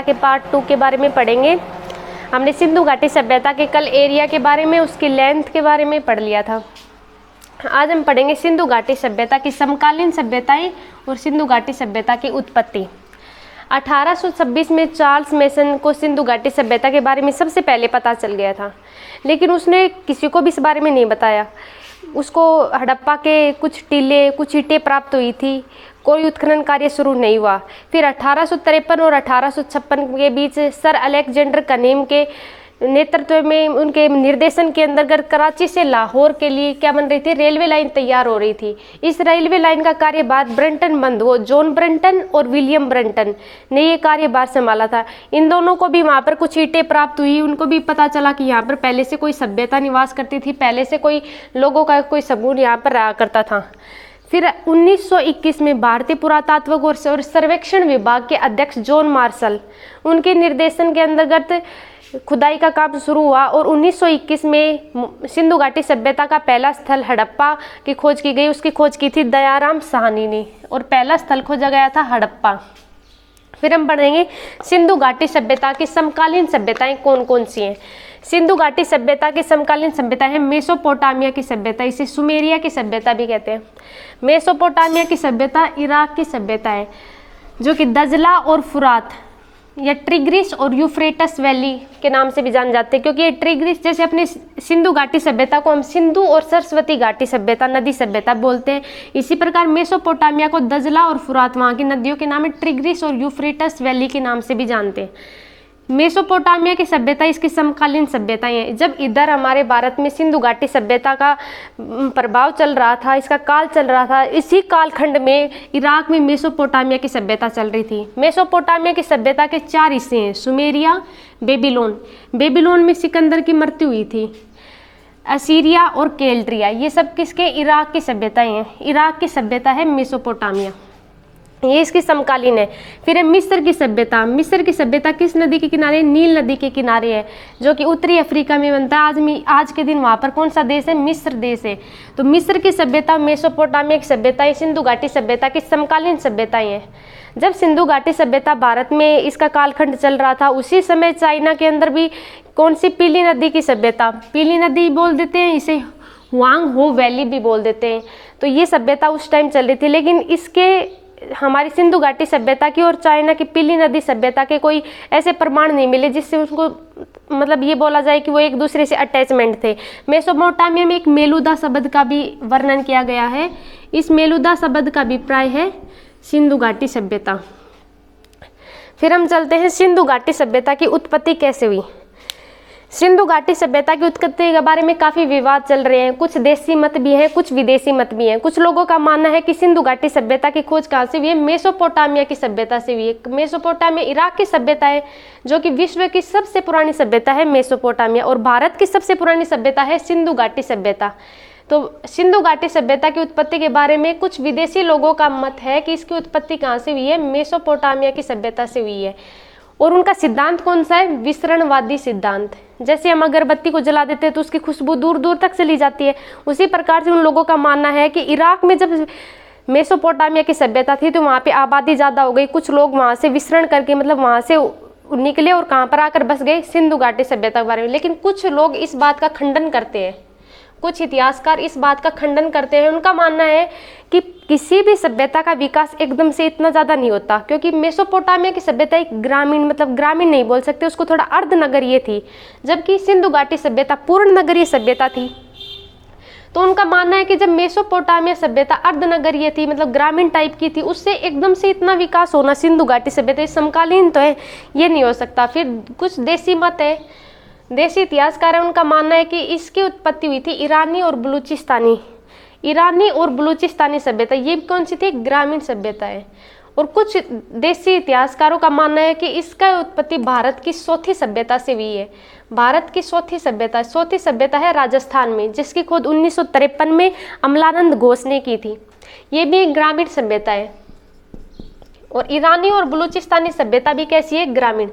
के पार्ट 2 के बारे में पढ़ेंगे। हमने सिंधु घाटी सभ्यता के कल एरिया के बारे में, उसकी लेंथ के बारे में पढ़ लिया था। आज हम पढ़ेंगे सिंधु घाटी सभ्यता की समकालीन सभ्यताएं और सिंधु घाटी सभ्यता की उत्पत्ति। 1826 में चार्ल्स मेसन को सिंधु घाटी सभ्यता के बारे में सबसे पहले पता चल गया था, लेकिन उसने किसी को भी इस बारे में नहीं बताया। उसको हड़प्पा के कुछ टीले, कुछ ईंटें प्राप्त हुई थी, कोई उत्खनन कार्य शुरू नहीं हुआ। फिर 1853 और 1856 के बीच सर अलेक्जेंडर कनीम के नेतृत्व में, उनके निर्देशन के अंतर्गत कराची से लाहौर के लिए क्या बन रही थी, रेलवे लाइन तैयार हो रही थी। इस रेलवे लाइन का कार्यभार ब्रंटन बंधुओं जॉन ब्रंटन और विलियम ब्रंटन ने ये कार्यभार संभाला था। इन दोनों को भी वहाँ पर कुछ ईंटें प्राप्त हुई। उनको भी पता चला कि यहाँ पर पहले से कोई सभ्यता निवास करती थी, पहले से कोई लोगों का कोई समूह यहाँ पर रहा करता था। फिर 1921 में भारतीय पुरातत्व और सर्वेक्षण विभाग के अध्यक्ष जॉन मार्शल, उनके निर्देशन के अंतर्गत खुदाई का काम शुरू हुआ और 1921 में सिंधु घाटी सभ्यता का पहला स्थल हड़प्पा की खोज की गई। उसकी खोज की थी दयाराम साहनी ने और पहला स्थल खोजा गया था हड़प्पा। फिर हम पढ़ेंगे सिंधु घाटी सभ्यता की समकालीन सभ्यताएं कौन कौन सी हैं। सिंधु घाटी सभ्यता की समकालीन सभ्यता है मेसोपोटामिया की सभ्यता, इसे सुमेरिया की सभ्यता भी कहते हैं। मेसोपोटामिया की सभ्यता इराक की सभ्यता है, जो कि दजला और फुरात या ट्रिग्रिस और यूफ्रेटस वैली के नाम से भी जान जाते हैं, क्योंकि ये ट्रिग्रिस, जैसे अपने सिंधु घाटी सभ्यता को हम सिंधु और सरस्वती घाटी सभ्यता, नदी सभ्यता बोलते हैं, इसी प्रकार मेसोपोटामिया को दजला और फुरात, वहाँ की नदियों के नाम है ट्रिग्रिस और यूफ्रेटस वैली के नाम से भी जानते हैं। मेसोपोटामिया की सभ्यता इसकी समकालीन सभ्यताएं हैं। जब इधर हमारे भारत में सिंधु घाटी सभ्यता का प्रभाव चल रहा था, इसका काल चल रहा था, इसी कालखंड में इराक में मेसोपोटामिया की सभ्यता चल रही थी। मेसोपोटामिया की सभ्यता के 4 हिस्से हैं, सुमेरिया, बेबीलोन, बेबीलोन में सिकंदर की मृत्यु हुई थी, असीरिया और केल्ट्रिया, ये सब किसके, इराक की सभ्यताएं हैं। इराक की सभ्यता है मेसोपोटामिया, ये इसकी समकालीन है। फिर है मिस्र की सभ्यता। मिस्र की सभ्यता किस नदी के किनारे, नील नदी के किनारे है, जो कि उत्तरी अफ्रीका में बनता है। आज के दिन वहाँ पर कौन सा देश है, मिस्र देश है। तो मिस्र की सभ्यता, मेसोपोटामिया की सभ्यता, सिंधु घाटी सभ्यता की समकालीन सभ्यताएं हैं। जब सिंधु घाटी सभ्यता भारत में इसका कालखंड चल रहा था, उसी समय चाइना के अंदर भी कौन सी, पीली नदी की सभ्यता, पीली नदी बोल देते हैं इसे, हुआंग हो वैली भी बोल देते हैं। तो ये सभ्यता उस टाइम चल रही थी, लेकिन इसके हमारी सिंधु घाटी सभ्यता की और चाइना की पीली नदी सभ्यता के कोई ऐसे प्रमाण नहीं मिले जिससे उसको मतलब ये बोला जाए कि वो एक दूसरे से अटैचमेंट थे। मेसोपोटामिया में एक मेलुदा शब्द का भी वर्णन किया गया है। इस मेलुदा शब्द का अभिप्राय है सिंधु घाटी सभ्यता। फिर हम चलते हैं सिंधु घाटी सभ्यता की उत्पत्ति कैसे हुई। सिंधु घाटी सभ्यता की उत्पत्ति के बारे में काफ़ी विवाद चल रहे हैं, कुछ देसी मत भी हैं, कुछ विदेशी मत भी हैं। कुछ लोगों का मानना है कि सिंधु घाटी सभ्यता की खोज कहाँ से हुई है, मेसोपोटामिया की सभ्यता से हुई है। मेसोपोटामिया इराक की सभ्यता है, जो कि विश्व की सबसे पुरानी सभ्यता है मेसोपोटामिया, और भारत की सबसे पुरानी सभ्यता है सिंधु घाटी सभ्यता। तो सिंधु घाटी सभ्यता की उत्पत्ति के बारे में कुछ विदेशी लोगों का मत है कि इसकी उत्पत्ति कहाँ से हुई है, मेसोपोटामिया की सभ्यता से हुई है। और उनका सिद्धांत कौन सा है, विसरणवादी सिद्धांत। जैसे हम अगरबत्ती को जला देते हैं तो उसकी खुशबू दूर दूर तक चली जाती है, उसी प्रकार से उन लोगों का मानना है कि इराक में जब मेसोपोटामिया की सभ्यता थी तो वहाँ पे आबादी ज़्यादा हो गई, कुछ लोग वहाँ से विसरण करके मतलब वहाँ से निकले और कहाँ पर आकर बस गए, सिंधु घाटी सभ्यता के बारे में। लेकिन कुछ लोग इस बात का खंडन करते हैं, कुछ इतिहासकार इस बात का खंडन करते हैं। उनका मानना है कि किसी भी सभ्यता का विकास एकदम से इतना ज़्यादा नहीं होता, क्योंकि मेसोपोटामिया की सभ्यता एक ग्रामीण, मतलब ग्रामीण नहीं बोल सकते उसको, थोड़ा अर्धनगरीय थी, जबकि सिंधु घाटी सभ्यता पूर्ण नगरीय सभ्यता थी। तो उनका मानना है कि जब मेसोपोटामिया सभ्यता अर्धनगरीय थी, मतलब ग्रामीण टाइप की थी, उससे एकदम से इतना विकास होना सिंधु घाटी सभ्यता समकालीन तो है, ये नहीं हो सकता। फिर कुछ देसी मत है, देसी इतिहासकार है, उनका मानना है कि इसकी उत्पत्ति हुई थी ईरानी और बलूचिस्तानी सभ्यता। ये कौन सी थी, ग्रामीण सभ्यता है। और कुछ देसी इतिहासकारों का मानना है कि इसका उत्पत्ति भारत की चौथी सभ्यता से हुई है। भारत की चौथी सभ्यता है राजस्थान में, जिसकी खोज 1953 में अमलानंद घोष ने की थी। ये भी एक ग्रामीण सभ्यता है। और ईरानी और बलूचिस्तानी सभ्यता भी कैसी है, ग्रामीण।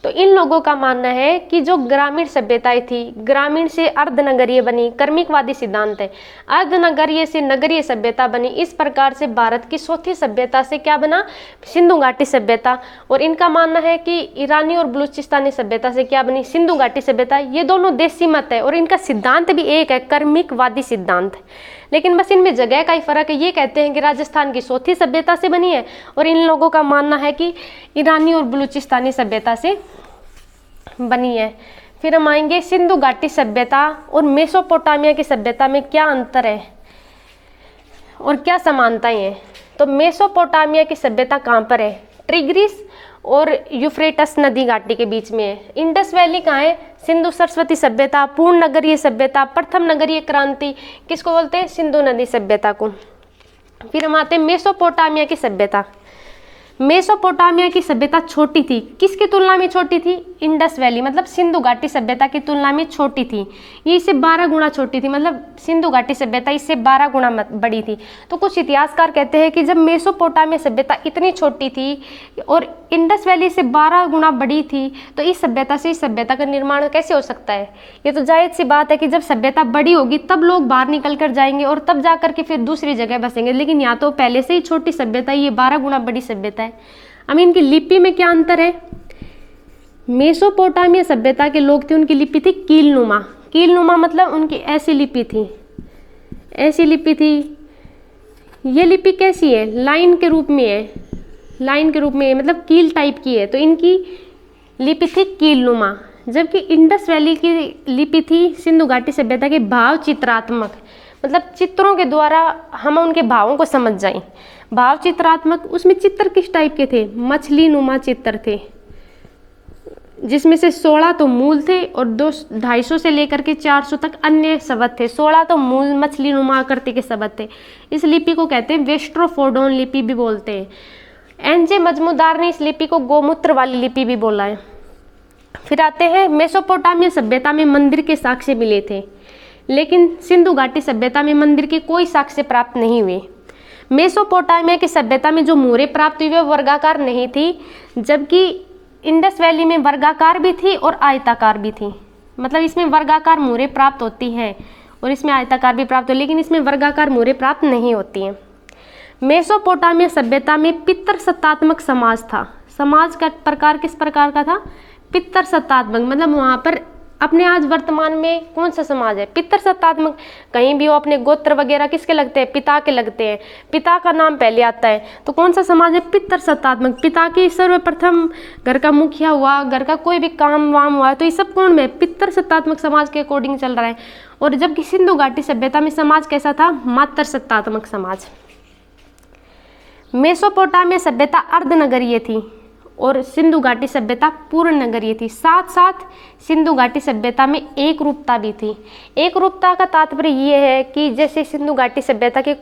तो इन लोगों का मानना है कि जो ग्रामीण सभ्यताएं थी, ग्रामीण से अर्धनगरीय बनी, कर्मिकवादी सिद्धांत है, अर्धनगरीय से नगरीय सभ्यता बनी। इस प्रकार से भारत की चौथी सभ्यता से क्या बना, सिंधु घाटी सभ्यता। और इनका मानना है कि ईरानी और बलूचिस्तानी सभ्यता से क्या बनी, सिंधु घाटी सभ्यता। ये दोनों देसी मत है और इनका सिद्धांत भी एक है, कर्मिकवादी सिद्धांत, लेकिन बस इनमें जगह का ही फर्क है। ये कहते हैं कि राजस्थान की चौथी सभ्यता से बनी है और इन लोगों का मानना है कि ईरानी और बलूचिस्तानी सभ्यता से बनी है। फिर हम आएंगे सिंधु घाटी सभ्यता और मेसोपोटामिया की सभ्यता में क्या अंतर है और क्या समानताएं हैं। तो मेसोपोटामिया की सभ्यता कहाँ पर है, ट्रिग्रिस और यूफ्रेटस नदी घाटी के बीच में है। इंडस वैली कहाँ है, सिंधु सरस्वती सभ्यता, पूर्ण नगरीय सभ्यता, प्रथम नगरीय क्रांति, किसको बोलते हैं, सिंधु नदी सभ्यता को। फिर हम आते हैं मेसोपोटामिया की सभ्यता। मेसोपोटामिया की सभ्यता छोटी थी, किसकी तुलना में छोटी थी, इंडस वैली मतलब सिंधु घाटी सभ्यता की तुलना में छोटी थी। ये इससे 12 गुना छोटी थी, मतलब सिंधु घाटी सभ्यता इससे 12 गुना बड़ी थी। तो कुछ इतिहासकार कहते हैं कि जब मेसोपोटामिया सभ्यता इतनी छोटी थी और इंडस वैली से 12 गुना बड़ी थी, तो इस सभ्यता से इस सभ्यता का निर्माण कैसे हो सकता है। ये तो जायज़ सी बात है कि जब सभ्यता बड़ी होगी तब लोग बाहर निकल कर जाएंगे और तब जा करके फिर दूसरी जगह बसेंगे, लेकिन यहाँ तो पहले से ही छोटी सभ्यता, ये 12 गुना बड़ी सभ्यता है। अब इनकी लिपि में क्या अंतर है, मेसोपोटामिया सभ्यता के लोग थे, उनकी लिपि थी कीलनुमा। कीलनुमा मतलब उनकी ऐसी लिपि थी, ऐसी लिपि थी। ये लिपि कैसी है, लाइन के रूप में है, लाइन के रूप में है, मतलब कील टाइप की है। तो इनकी लिपि थी कीलनुमा। जबकि इंडस वैली की लिपि थी सिंधु घाटी सभ्यता के भाव चित्रात्मक, मतलब चित्रों के द्वारा हम उनके भावों को समझ जाएं। भाव चित्रात्मक, उसमें चित्र किस टाइप के थे, मछली नुमा चित्र थे, जिसमें से 16 तो मूल थे और 250 से लेकर के 400 तक अन्य शब्द थे। 16 तो मूल मछली नुमा आकृति के शब्द थे। इस लिपि को कहते हैं वेस्ट्रोफोडोन लिपि भी बोलते हैं। एनजे मजमूदार ने इस लिपि को गोमूत्र वाली लिपि भी बोला है। फिर आते हैं मेसोपोटामिया सभ्यता में मंदिर के साक्ष्य मिले थे, लेकिन सिंधु घाटी सभ्यता में मंदिर के कोई साक्ष्य प्राप्त नहीं हुए। मेसोपोटामिया की सभ्यता में जो मोहरें प्राप्त हुई वे वर्गाकार नहीं थी, जबकि इंडस वैली में वर्गाकार भी थी और आयताकार भी थी। मतलब इसमें वर्गाकार मोहरें प्राप्त होती हैं और इसमें आयताकार भी प्राप्त हो, लेकिन इसमें वर्गाकार मोहरें प्राप्त नहीं होती हैं। मेसोपोटामिया सभ्यता में पितृसत्तात्मक समाज था। समाज का प्रकार किस प्रकार का था, पितृसत्तात्मक, मतलब वहाँ पर अपने आज वर्तमान में कौन सा समाज है, पितृसत्तात्मक। कहीं भी हो अपने गोत्र वगैरह किसके लगते हैं, पिता के लगते हैं, पिता का नाम पहले आता है। तो कौन सा समाज है, पितृसत्तात्मक। पिता की सर्वप्रथम घर का मुखिया हुआ, घर का कोई भी काम वाम हुआ, तो ये सब कौन में, पितृसत्तात्मक समाज के अकॉर्डिंग चल रहा है। और जबकि सिंधु घाटी सभ्यता में समाज कैसा था, मातृसत्तात्मक समाज। मेसोपोटामिया सभ्यता अर्धनगरीय थी और सिंधु घाटी सभ्यता पूर्ण नगरीय थी। साथ साथ सिंधु घाटी सभ्यता में एक रूपता भी थी। एक रूपता का तात्पर्य ये है कि जैसे सिंधु घाटी सभ्यता के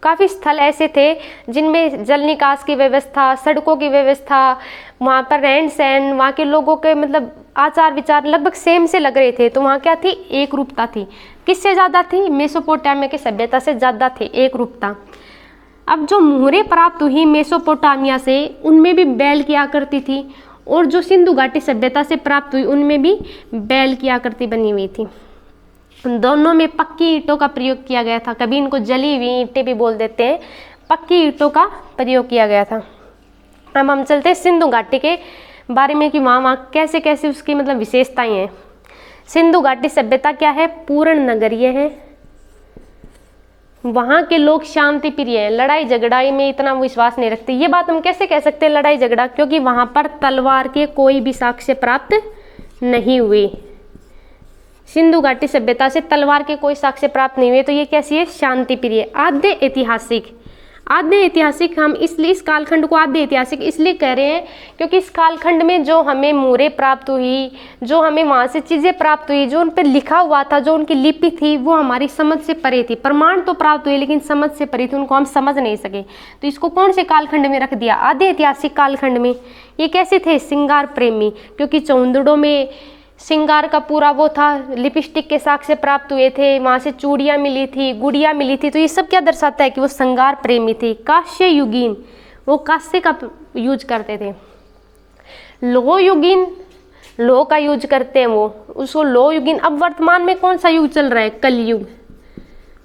काफ़ी स्थल ऐसे थे जिनमें जल निकास की व्यवस्था, सड़कों की व्यवस्था, वहाँ पर रहन सहन, वहाँ के लोगों के मतलब आचार विचार लगभग सेम से लग रहे थे। तो वहाँ क्या थी, एक रूपता थी। किससे ज़्यादा थी, मेसोपोटामिया की सभ्यता से ज़्यादा थी एक रूपता। अब जो मोहरें प्राप्त हुई मेसोपोटामिया से, उनमें भी बैल की आकृति थी, और जो सिंधु घाटी सभ्यता से प्राप्त हुई उनमें भी बैल की आकृति बनी हुई थी। दोनों में पक्की ईंटों का प्रयोग किया गया था। कभी इनको जली हुई ईंटें भी बोल देते हैं, पक्की ईंटों का प्रयोग किया गया था। अब हम चलते हैं सिंधु घाटी के बारे में कि वहाँ कैसे कैसे उसकी मतलब विशेषताएं हैं। सिंधु घाटी सभ्यता क्या है, पूर्ण नगरीय है। वहाँ के लोग शांति प्रिय हैं, लड़ाई झगड़ाई में इतना विश्वास नहीं रखते। ये बात हम कैसे कह सकते हैं लड़ाई झगड़ा, क्योंकि वहाँ पर तलवार के कोई भी साक्ष्य प्राप्त नहीं हुए। सिंधु घाटी सभ्यता से तलवार के कोई साक्ष्य प्राप्त नहीं हुए, तो ये कैसी है, शांति प्रिय। आद्य ऐतिहासिक, आद्य ऐतिहासिक हम इसलिए इस कालखंड को आद्य ऐतिहासिक इसलिए कह रहे हैं क्योंकि इस कालखंड में जो हमें मोहरें प्राप्त हुई, जो हमें वहाँ से चीज़ें प्राप्त हुई, जो उन पर लिखा हुआ था, जो उनकी लिपि थी, वो हमारी समझ से परे थी। प्रमाण तो प्राप्त हुए लेकिन समझ से परे थी, उनको हम समझ नहीं सके। तो इसको कौन से कालखंड में रख दिया, आद्य ऐतिहासिक कालखंड में। ये कैसे थे, श्रृंगार प्रेमी, क्योंकि चौंदड़ों में श्रृंगार का पूरा वो था, लिपस्टिक के साक्ष्य प्राप्त हुए थे, वहाँ से चूड़ियाँ मिली थी, गुड़िया मिली थी। तो ये सब क्या दर्शाता है कि वो श्रृंगार प्रेमी थे। काश्य युगीन, वो कांस्य का यूज करते थे। लोह युगीन, लोह का यूज करते हैं वो, उसको लोह युगीन। अब वर्तमान में कौन सा युग चल रहा है? कलयुग।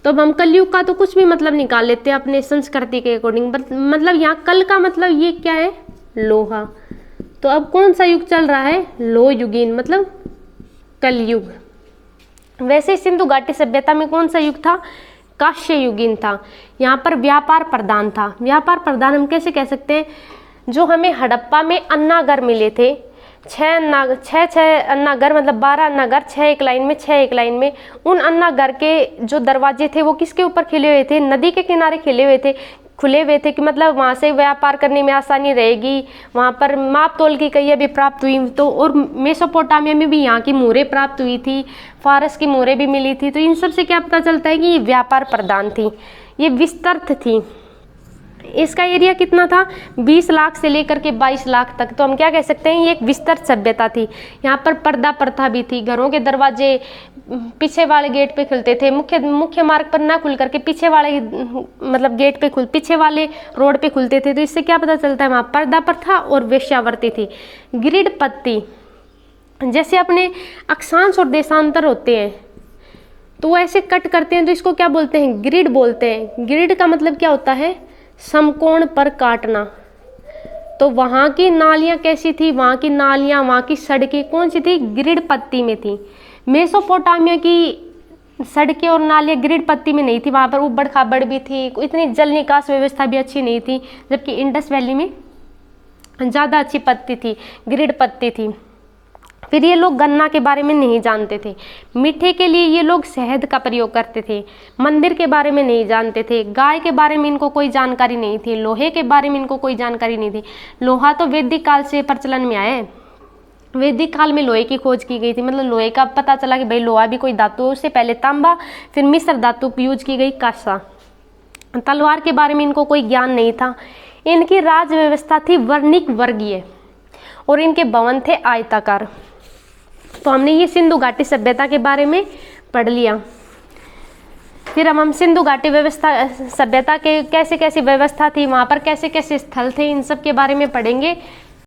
तो अब हम कलयुग का तो कुछ भी मतलब निकाल लेते हैं अपने संस्कृति के अकॉर्डिंग, मतलब यहाँ कल का मतलब ये क्या है? लोहा। तो अब कौन सा युग चल रहा है? लोह युगीन, मतलब कलयुग। वैसे सिंधु घाटी सभ्यता में कौन सा युग था? कांस्य युगीन था। यहाँ पर व्यापार प्रधान था। व्यापार प्रधान हम कैसे कह सकते हैं? जो हमें हड़प्पा में अन्नागर मिले थे, छः अन्नागर, मतलब 12 अन्नागर, 6 एक लाइन में, 6 एक लाइन में। उन अन्नागर के जो दरवाजे थे वो किसके ऊपर खिले हुए थे? नदी के किनारे खुले हुए थे कि मतलब वहाँ से व्यापार करने में आसानी रहेगी। वहाँ पर माप तोल की कहियाँ भी प्राप्त हुई। तो और मेसोपोटामिया में भी यहाँ की मोहरें प्राप्त हुई थी, फारस की मोहरें भी मिली थी। तो इन सब से क्या पता चलता है कि ये व्यापार प्रधान थी, ये विस्तृत थी। इसका एरिया कितना था? 20 लाख से लेकर के 22 लाख तक। तो हम क्या कह सकते हैं? ये एक विस्तृत सभ्यता थी। यहाँ पर पर्दा प्रथा भी थी। घरों के दरवाजे पीछे वाले गेट पे खुलते थे, मुख्य मार्ग पर ना खुल करके पीछे वाले मतलब गेट पे पीछे वाले रोड पे खुलते थे। तो इससे क्या पता चलता है? वहाँ पर्दा प्रथा और वेश्यावृत्ति थी। ग्रिड पत्ती, जैसे अपने अक्षांश और देशांतर होते हैं तो वो ऐसे कट करते हैं, तो इसको क्या बोलते हैं? ग्रिड बोलते हैं। ग्रिड का मतलब क्या होता है? समकोण पर काटना। तो वहाँ की नालियाँ कैसी थी? वहाँ की नालियाँ, वहाँ की सड़कें कौन सी थी? ग्रिड पत्ती में थी। मेसोपोटामिया की सड़कें और नालियाँ ग्रिड पत्ती में नहीं थी। वहाँ पर उबड़ खाबड़ भी थी, इतनी जल निकास व्यवस्था भी अच्छी नहीं थी, जबकि इंडस वैली में ज़्यादा अच्छी पत्ती थी, ग्रिड पत्ती थी। फिर ये लोग गन्ना के बारे में नहीं जानते थे। मीठे के लिए ये लोग शहद का प्रयोग करते थे। मंदिर के बारे में नहीं जानते थे। गाय के बारे में इनको कोई जानकारी नहीं थी। लोहे के बारे में इनको कोई जानकारी नहीं थी। लोहा तो वैदिक काल से प्रचलन में आया है। वैदिक काल में लोहे की खोज की गई थी, मतलब लोहे का पता चला कि भाई लोहा भी कोई धातु है। उससे पहले तांबा, फिर मिश्र धातु यूज की गई कांसा। तलवार के बारे में इनको कोई ज्ञान नहीं था। इनकी राज व्यवस्था थी वर्णिक वर्गीय और इनके भवन थे आयताकार। तो हमने ये सिंधु घाटी सभ्यता के बारे में पढ़ लिया। फिर हम सिंधु घाटी सभ्यता के कैसे कैसी व्यवस्था थी, वहाँ पर कैसे कैसे स्थल थे, इन सब के बारे में पढ़ेंगे।